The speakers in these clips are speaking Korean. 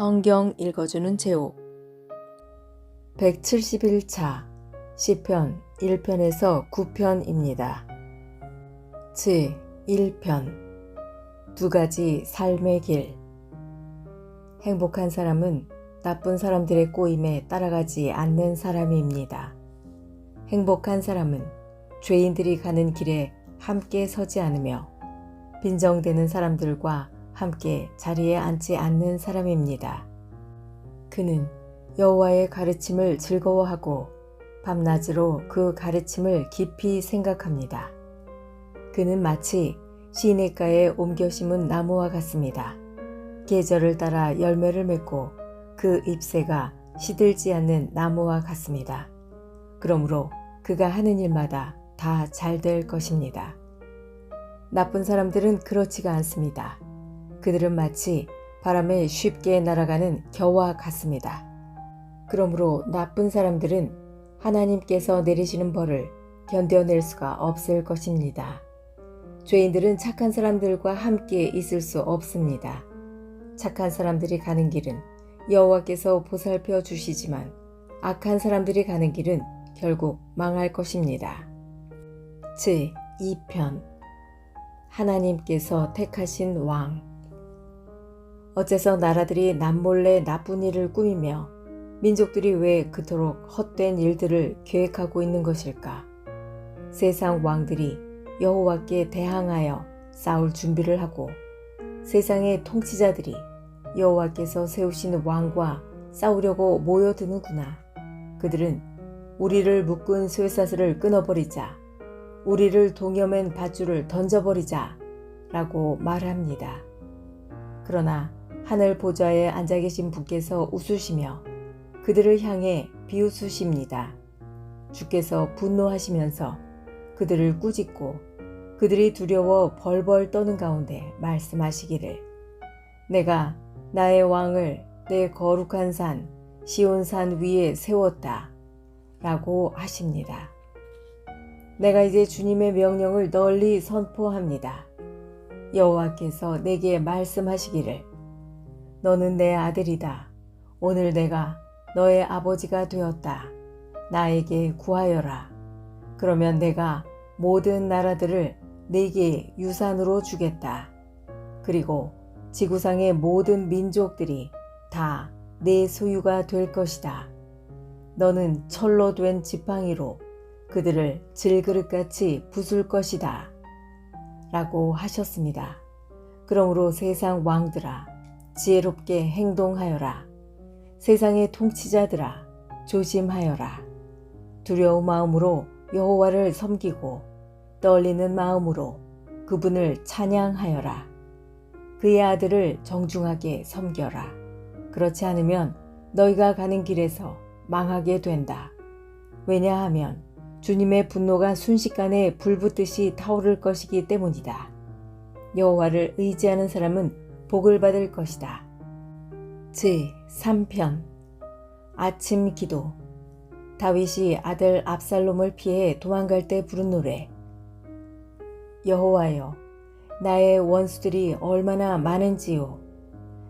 성경 읽어주는 제옥 171차 시편 1편에서 9편입니다. 제 1편 두 가지 삶의 길. 행복한 사람은 나쁜 사람들의 꼬임에 따라가지 않는 사람입니다. 행복한 사람은 죄인들이 가는 길에 함께 서지 않으며 빈정대는 사람들과 함께 자리에 앉지 않는 사람입니다. 그는 여호와의 가르침을 즐거워하고 밤낮으로 그 가르침을 깊이 생각합니다. 그는 마치 시냇가에 옮겨 심은 나무와 같습니다. 계절을 따라 열매를 맺고 그 잎새가 시들지 않는 나무와 같습니다. 그러므로 그가 하는 일마다 다 잘 될 것입니다. 나쁜 사람들은 그렇지가 않습니다. 그들은 마치 바람에 쉽게 날아가는 겨와 같습니다. 그러므로 나쁜 사람들은 하나님께서 내리시는 벌을 견뎌낼 수가 없을 것입니다. 죄인들은 착한 사람들과 함께 있을 수 없습니다. 착한 사람들이 가는 길은 여호와께서 보살펴 주시지만 악한 사람들이 가는 길은 결국 망할 것입니다. 제 2편 하나님께서 택하신 왕. 어째서 나라들이 남몰래 나쁜 일을 꾸미며 민족들이 왜 그토록 헛된 일들을 계획하고 있는 것일까? 세상 왕들이 여호와께 대항하여 싸울 준비를 하고 세상의 통치자들이 여호와께서 세우신 왕과 싸우려고 모여드는구나. 그들은 우리를 묶은 쇠사슬을 끊어버리자, 우리를 동여맨 밧줄을 던져버리자 라고 말합니다. 그러나 하늘 보좌에 앉아 계신 분께서 웃으시며 그들을 향해 비웃으십니다. 주께서 분노하시면서 그들을 꾸짖고 그들이 두려워 벌벌 떠는 가운데 말씀하시기를 내가 나의 왕을 내 거룩한 산 시온산 위에 세웠다 라고 하십니다. 내가 이제 주님의 명령을 널리 선포합니다. 여호와께서 내게 말씀하시기를 너는 내 아들이다. 오늘 내가 너의 아버지가 되었다. 나에게 구하여라. 그러면 내가 모든 나라들을 네게 유산으로 주겠다. 그리고 지구상의 모든 민족들이 다 내 소유가 될 것이다. 너는 철로 된 지팡이로 그들을 질그릇같이 부술 것이다. 라고 하셨습니다. 그러므로 세상 왕들아 지혜롭게 행동하여라. 세상의 통치자들아 조심하여라. 두려운 마음으로 여호와를 섬기고 떨리는 마음으로 그분을 찬양하여라. 그의 아들을 정중하게 섬겨라. 그렇지 않으면 너희가 가는 길에서 망하게 된다. 왜냐하면 주님의 분노가 순식간에 불붙듯이 타오를 것이기 때문이다. 여호와를 의지하는 사람은 복을 받을 것이다. 제 3편 아침 기도. 다윗이 아들 압살롬을 피해 도망갈 때 부른 노래. 여호와여, 나의 원수들이 얼마나 많은지요.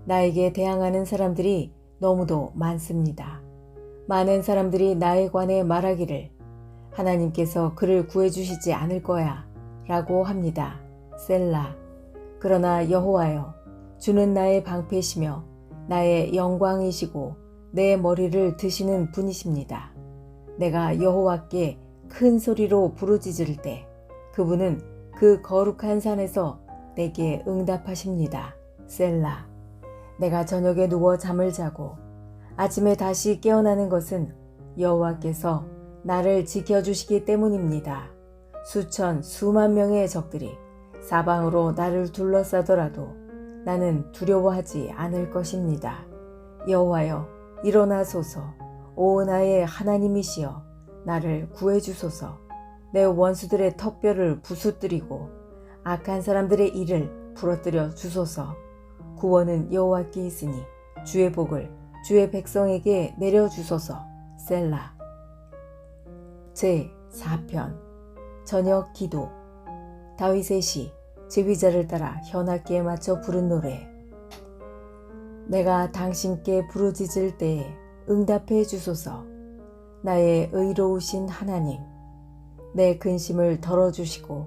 나에게 대항하는 사람들이 너무도 많습니다. 많은 사람들이 나에 관해 말하기를 하나님께서 그를 구해주시지 않을 거야 라고 합니다. 셀라. 그러나 여호와여, 주는 나의 방패시며 나의 영광이시고 내 머리를 드시는 분이십니다. 내가 여호와께 큰 소리로 부르짖을 때 그분은 그 거룩한 산에서 내게 응답하십니다. 셀라. 내가 저녁에 누워 잠을 자고 아침에 다시 깨어나는 것은 여호와께서 나를 지켜주시기 때문입니다. 수천 수만 명의 적들이 사방으로 나를 둘러싸더라도 나는 두려워하지 않을 것입니다. 여호와여, 일어나소서. 오 나의 하나님이시여, 나를 구해주소서. 내 원수들의 턱뼈를 부수뜨리고 악한 사람들의 이를 부러뜨려 주소서. 구원은 여호와께 있으니 주의 복을 주의 백성에게 내려주소서. 셀라. 제 4편 저녁 기도. 다윗의 시 지휘자를 따라 현악기에 맞춰 부른 노래. 내가 당신께 부르짖을 때에 응답해 주소서. 나의 의로우신 하나님, 내 근심을 덜어주시고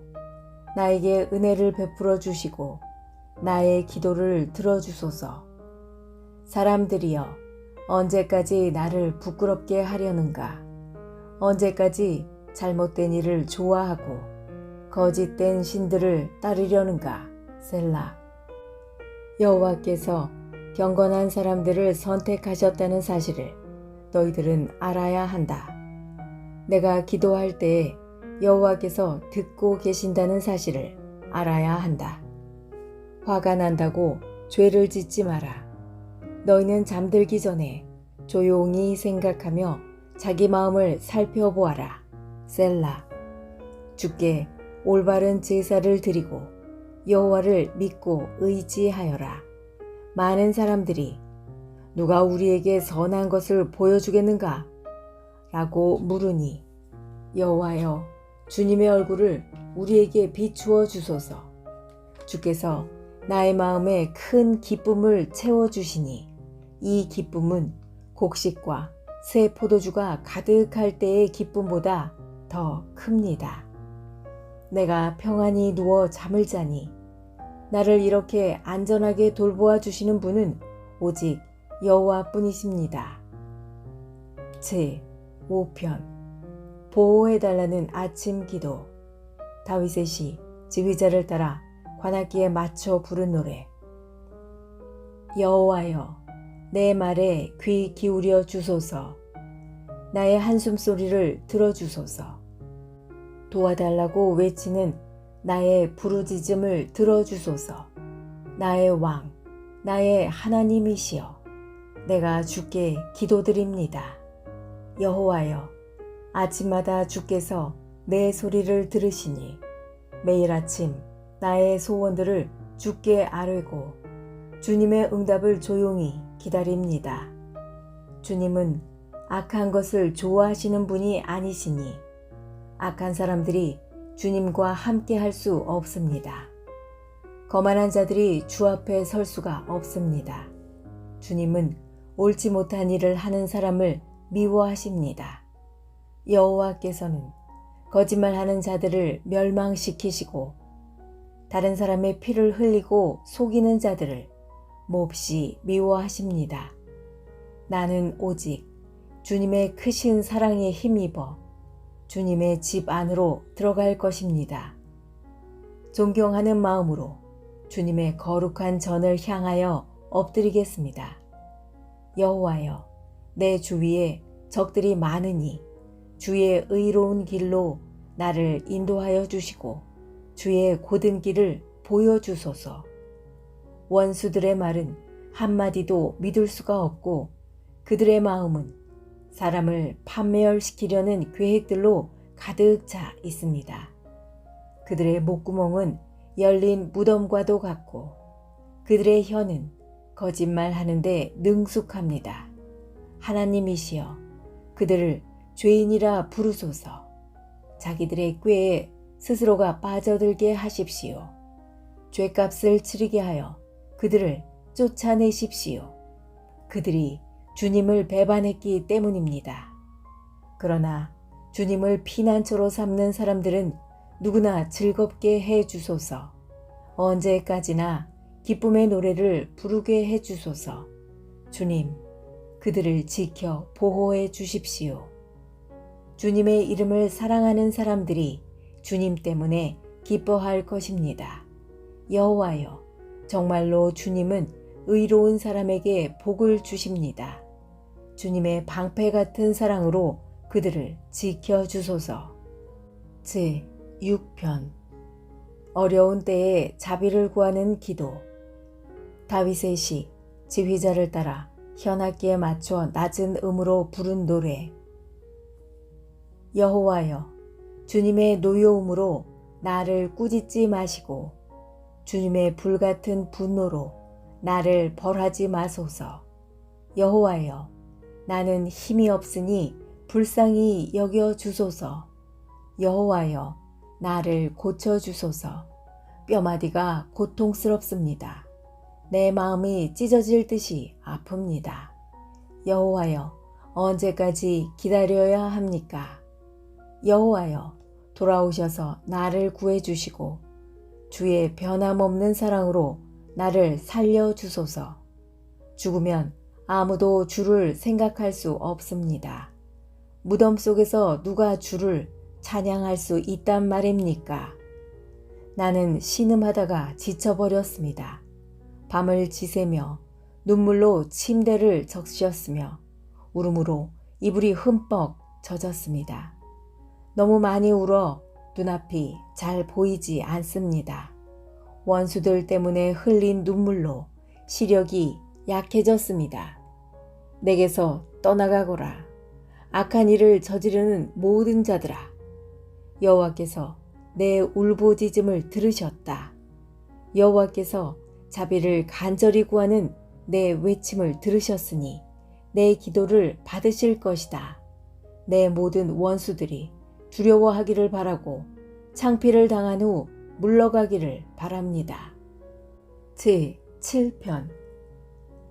나에게 은혜를 베풀어 주시고 나의 기도를 들어주소서. 사람들이여, 언제까지 나를 부끄럽게 하려는가? 언제까지 잘못된 일을 좋아하고 거짓된 신들을 따르려는가? 셀라. 여호와께서 경건한 사람들을 선택하셨다는 사실을 너희들은 알아야 한다. 내가 기도할 때에 여호와께서 듣고 계신다는 사실을 알아야 한다. 화가 난다고 죄를 짓지 마라. 너희는 잠들기 전에 조용히 생각하며 자기 마음을 살펴보아라. 셀라. 주께 올바른 제사를 드리고 여호와를 믿고 의지하여라. 많은 사람들이 누가 우리에게 선한 것을 보여주겠는가? 라고 물으니 여호와여, 주님의 얼굴을 우리에게 비추어 주소서. 주께서 나의 마음에 큰 기쁨을 채워주시니 이 기쁨은 곡식과 새 포도주가 가득할 때의 기쁨보다 더 큽니다. 내가 평안히 누워 잠을 자니 나를 이렇게 안전하게 돌보아 주시는 분은 오직 여호와뿐이십니다. 제5편 보호해달라는 아침 기도. 다윗의 시, 지휘자를 따라 관악기에 맞춰 부른 노래. 여호와여, 내 말에 귀 기울여 주소서. 나의 한숨소리를 들어주소서. 도와달라고 외치는 나의 부르짖음을 들어주소서. 나의 왕, 나의 하나님이시여, 내가 주께 기도드립니다. 여호와여, 아침마다 주께서 내 소리를 들으시니 매일 아침 나의 소원들을 주께 아뢰고 주님의 응답을 조용히 기다립니다. 주님은 악한 것을 좋아하시는 분이 아니시니 악한 사람들이 주님과 함께 할 수 없습니다. 거만한 자들이 주 앞에 설 수가 없습니다. 주님은 옳지 못한 일을 하는 사람을 미워하십니다. 여호와께서는 거짓말하는 자들을 멸망시키시고 다른 사람의 피를 흘리고 속이는 자들을 몹시 미워하십니다. 나는 오직 주님의 크신 사랑에 힘입어 주님의 집 안으로 들어갈 것입니다. 존경하는 마음으로 주님의 거룩한 전을 향하여 엎드리겠습니다. 여호와여, 내 주위에 적들이 많으니 주의 의로운 길로 나를 인도하여 주시고 주의 곧은 길을 보여주소서. 원수들의 말은 한마디도 믿을 수가 없고 그들의 마음은 사람을 판멸시키려는 계획들로 가득 차 있습니다. 그들의 목구멍은 열린 무덤과도 같고 그들의 혀는 거짓말하는데 능숙합니다. 하나님이시여, 그들을 죄인이라 부르소서. 자기들의 꾀에 스스로가 빠져들게 하십시오. 죄값을 치르게 하여 그들을 쫓아내십시오. 그들이 주님을 배반했기 때문입니다. 그러나 주님을 피난처로 삼는 사람들은 누구나 즐겁게 해 주소서. 언제까지나 기쁨의 노래를 부르게 해 주소서. 주님, 그들을 지켜 보호해 주십시오. 주님의 이름을 사랑하는 사람들이 주님 때문에 기뻐할 것입니다. 여호와여, 정말로 주님은 의로운 사람에게 복을 주십니다. 주님의 방패 같은 사랑으로 그들을 지켜주소서. 제6편 어려운 때에 자비를 구하는 기도. 다윗의 시, 지휘자를 따라 현악기에 맞춰 낮은 음으로 부른 노래. 여호와여, 주님의 노여움으로 나를 꾸짖지 마시고 주님의 불같은 분노로 나를 벌하지 마소서. 여호와여, 나는 힘이 없으니 불쌍히 여겨 주소서. 여호와여, 나를 고쳐 주소서. 뼈마디가 고통스럽습니다. 내 마음이 찢어질 듯이 아픕니다. 여호와여, 언제까지 기다려야 합니까? 여호와여, 돌아오셔서 나를 구해주시고 주의 변함없는 사랑으로 나를 살려주소서. 죽으면 아무도 주를 생각할 수 없습니다. 무덤 속에서 누가 주를 찬양할 수 있단 말입니까? 나는 신음하다가 지쳐버렸습니다. 밤을 지새며 눈물로 침대를 적시었으며 울음으로 이불이 흠뻑 젖었습니다. 너무 많이 울어 눈앞이 잘 보이지 않습니다. 원수들 때문에 흘린 눈물로 시력이 약해졌습니다. 내게서 떠나가거라. 악한 일을 저지르는 모든 자들아. 여호와께서 내 울부짖음을 들으셨다. 여호와께서 자비를 간절히 구하는 내 외침을 들으셨으니 내 기도를 받으실 것이다. 내 모든 원수들이 두려워하기를 바라고 창피를 당한 후 물러가기를 바랍니다. 제7편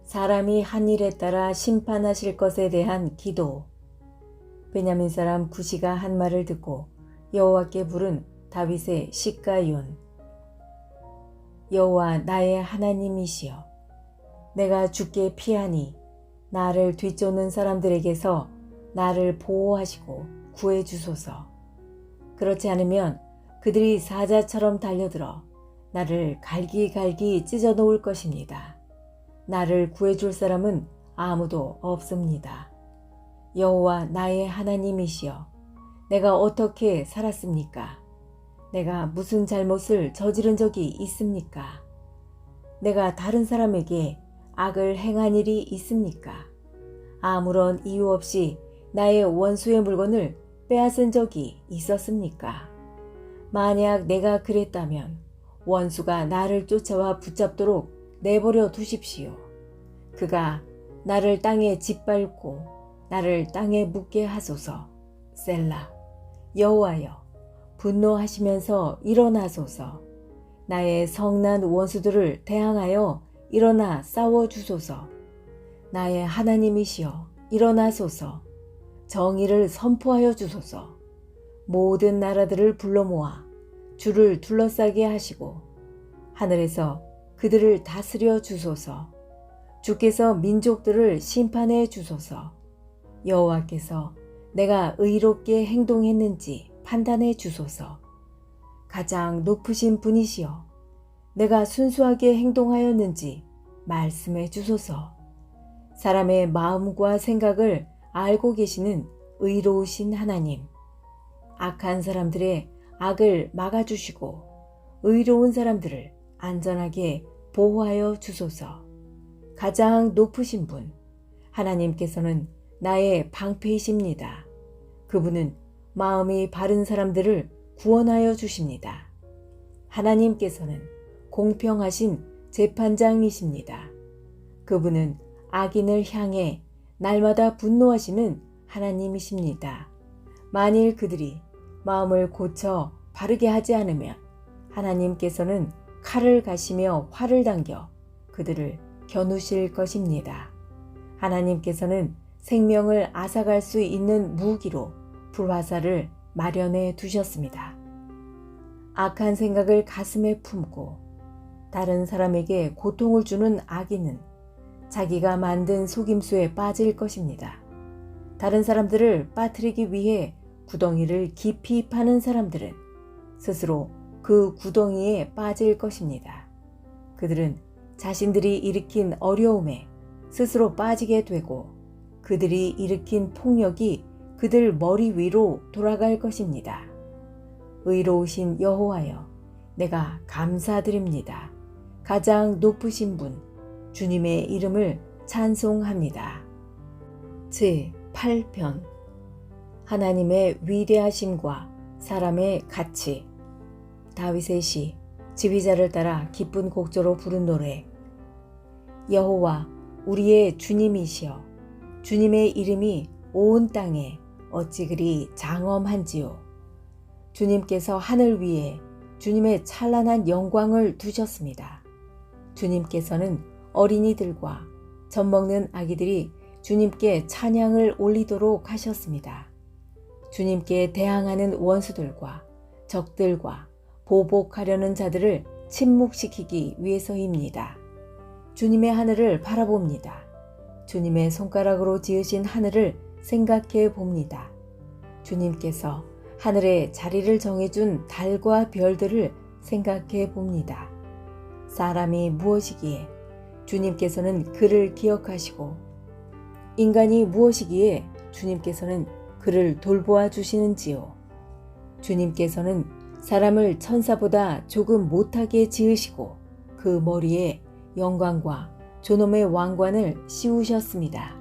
사람이 한 일에 따라 심판하실 것에 대한 기도. 베냐민 사람 구시가 한 말을 듣고 여호와께 부른 다윗의 시가윤. 여호와 나의 하나님이시여, 내가 죽게 피하니 나를 뒤쫓는 사람들에게서 나를 보호하시고 구해주소서. 그렇지 않으면 그들이 사자처럼 달려들어 나를 갈기갈기 찢어놓을 것입니다. 나를 구해줄 사람은 아무도 없습니다. 여호와 나의 하나님이시여, 내가 어떻게 살았습니까? 내가 무슨 잘못을 저지른 적이 있습니까? 내가 다른 사람에게 악을 행한 일이 있습니까? 아무런 이유 없이 나의 원수의 물건을 빼앗은 적이 있었습니까? 만약 내가 그랬다면 원수가 나를 쫓아와 붙잡도록 내버려 두십시오. 그가 나를 땅에 짓밟고 나를 땅에 묻게 하소서. 셀라. 여호와여, 분노하시면서 일어나소서. 나의 성난 원수들을 대항하여 일어나 싸워주소서. 나의 하나님이시여, 일어나소서. 정의를 선포하여 주소서. 모든 나라들을 불러 모아 주를 둘러싸게 하시고 하늘에서 그들을 다스려 주소서. 주께서 민족들을 심판해 주소서. 여호와께서 내가 의롭게 행동했는지 판단해 주소서. 가장 높으신 분이시여, 내가 순수하게 행동하였는지 말씀해 주소서. 사람의 마음과 생각을 알고 계시는 의로우신 하나님, 악한 사람들의 악을 막아주시고 의로운 사람들을 안전하게 보호하여 주소서. 가장 높으신 분, 하나님께서는 나의 방패이십니다. 그분은 마음이 바른 사람들을 구원하여 주십니다. 하나님께서는 공평하신 재판장이십니다. 그분은 악인을 향해 날마다 분노하시는 하나님이십니다. 만일 그들이 마음을 고쳐 바르게 하지 않으면 하나님께서는 칼을 가시며 활을 당겨 그들을 겨누실 것입니다. 하나님께서는 생명을 앗아갈 수 있는 무기로 불화살을 마련해 두셨습니다. 악한 생각을 가슴에 품고 다른 사람에게 고통을 주는 악인은 자기가 만든 속임수에 빠질 것입니다. 다른 사람들을 빠뜨리기 위해 구덩이를 깊이 파는 사람들은 스스로 그 구덩이에 빠질 것입니다. 그들은 자신들이 일으킨 어려움에 스스로 빠지게 되고 그들이 일으킨 폭력이 그들 머리 위로 돌아갈 것입니다. 의로우신 여호와여, 내가 감사드립니다. 가장 높으신 분, 주님의 이름을 찬송합니다. 제8편 하나님의 위대하심과 사람의 가치. 다윗의 시, 지휘자를 따라 기쁜 곡조로 부른 노래. 여호와 우리의 주님이시여, 주님의 이름이 온 땅에 어찌 그리 장엄한지요. 주님께서 하늘 위에 주님의 찬란한 영광을 두셨습니다. 주님께서는 어린이들과 젖먹는 아기들이 주님께 찬양을 올리도록 하셨습니다. 주님께 대항하는 원수들과 적들과 보복하려는 자들을 침묵시키기 위해서입니다. 주님의 하늘을 바라봅니다. 주님의 손가락으로 지으신 하늘을 생각해 봅니다. 주님께서 하늘에 자리를 정해준 달과 별들을 생각해 봅니다. 사람이 무엇이기에 주님께서는 그를 기억하시고 인간이 무엇이기에 주님께서는 그를 돌보아 주시는지요. 주님께서는 사람을 천사보다 조금 못하게 지으시고 그 머리에 영광과 존엄의 왕관을 씌우셨습니다.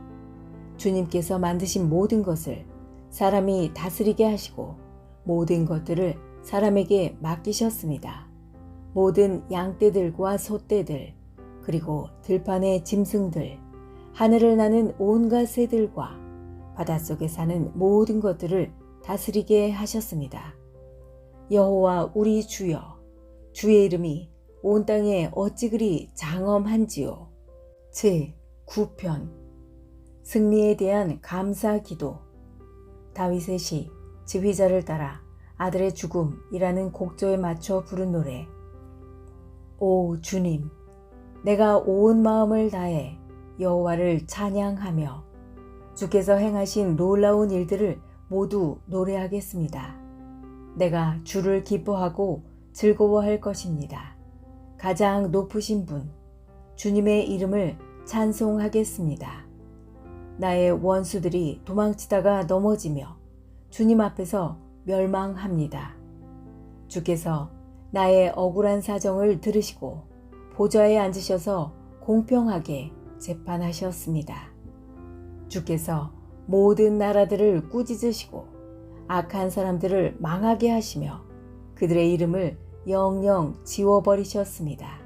주님께서 만드신 모든 것을 사람이 다스리게 하시고 모든 것들을 사람에게 맡기셨습니다. 모든 양떼들과 소떼들, 그리고 들판의 짐승들, 하늘을 나는 온갖 새들과 바닷속에 사는 모든 것들을 다스리게 하셨습니다. 여호와 우리 주여, 주의 이름이 온 땅에 어찌 그리 장엄한지요. 제9편 승리에 대한 감사 기도. 다윗의 시 지휘자를 따라 아들의 죽음이라는 곡조에 맞춰 부른 노래. 오 주님, 내가 온 마음을 다해 여호와를 찬양하며 주께서 행하신 놀라운 일들을 모두 노래하겠습니다. 내가 주를 기뻐하고 즐거워할 것입니다. 가장 높으신 분, 주님의 이름을 찬송하겠습니다. 나의 원수들이 도망치다가 넘어지며 주님 앞에서 멸망합니다. 주께서 나의 억울한 사정을 들으시고 보좌에 앉으셔서 공평하게 재판하셨습니다. 주께서 모든 나라들을 꾸짖으시고 악한 사람들을 망하게 하시며 그들의 이름을 영영 지워버리셨습니다.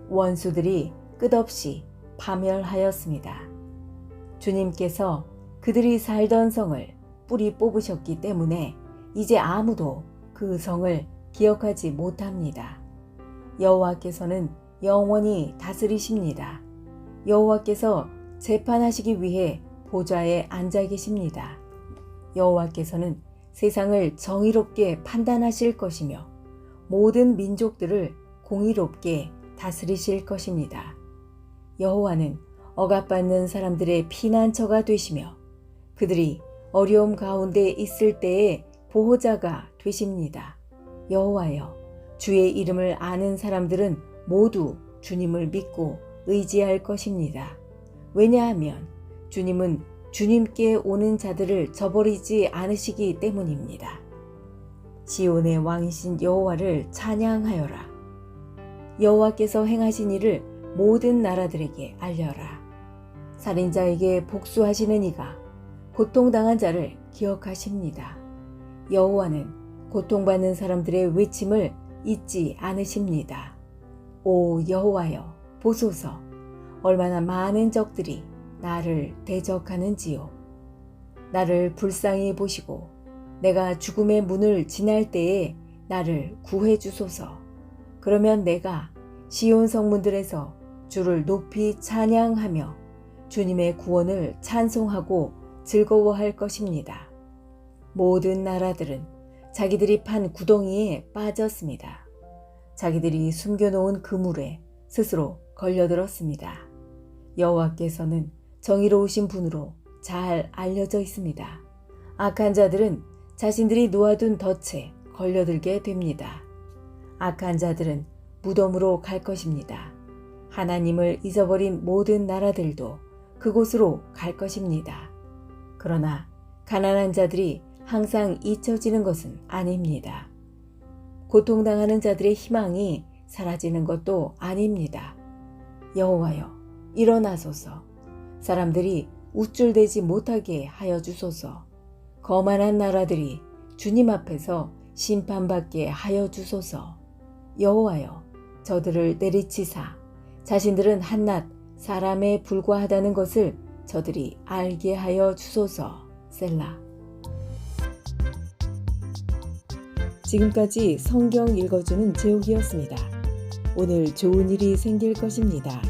원수들이 끝없이 파멸하였습니다. 주님께서 그들이 살던 성을 뿌리 뽑으셨기 때문에 이제 아무도 그 성을 기억하지 못합니다. 여호와께서는 영원히 다스리십니다. 여호와께서 재판하시기 위해 보좌에 앉아 계십니다. 여호와께서는 세상을 정의롭게 판단하실 것이며 모든 민족들을 공의롭게 다스리실 것입니다. 여호와는 억압받는 사람들의 피난처가 되시며 그들이 어려움 가운데 있을 때의 보호자가 되십니다. 여호와여, 주의 이름을 아는 사람들은 모두 주님을 믿고 의지할 것입니다. 왜냐하면 주님은 주님께 오는 자들을 저버리지 않으시기 때문입니다. 시온의 왕이신 여호와를 찬양하여라. 여호와께서 행하신 일을 모든 나라들에게 알려라. 살인자에게 복수하시는 이가 고통당한 자를 기억하십니다. 여호와는 고통받는 사람들의 외침을 잊지 않으십니다. 오 여호와여, 보소서. 얼마나 많은 적들이 나를 대적하는지요. 나를 불쌍히 보시고 내가 죽음의 문을 지날 때에 나를 구해 주소서. 그러면 내가 시온 성문들에서 주를 높이 찬양하며 주님의 구원을 찬송하고 즐거워할 것입니다. 모든 나라들은 자기들이 판 구덩이에 빠졌습니다. 자기들이 숨겨놓은 그물에 스스로 걸려들었습니다. 여호와께서는 정의로우신 분으로 잘 알려져 있습니다. 악한 자들은 자신들이 놓아둔 덫에 걸려들게 됩니다. 악한 자들은 무덤으로 갈 것입니다. 하나님을 잊어버린 모든 나라들도 그곳으로 갈 것입니다. 그러나 가난한 자들이 항상 잊혀지는 것은 아닙니다. 고통당하는 자들의 희망이 사라지는 것도 아닙니다. 여호와여, 일어나소서. 사람들이 우쭐대지 못하게 하여 주소서. 거만한 나라들이 주님 앞에서 심판받게 하여 주소서. 여호와여, 저들을 내리치사 자신들은 한낱 사람에 불과하다는 것을 저들이 알게 하여 주소서. 셀라. 지금까지 성경 읽어주는 제옥이었습니다. 오늘 좋은 일이 생길 것입니다.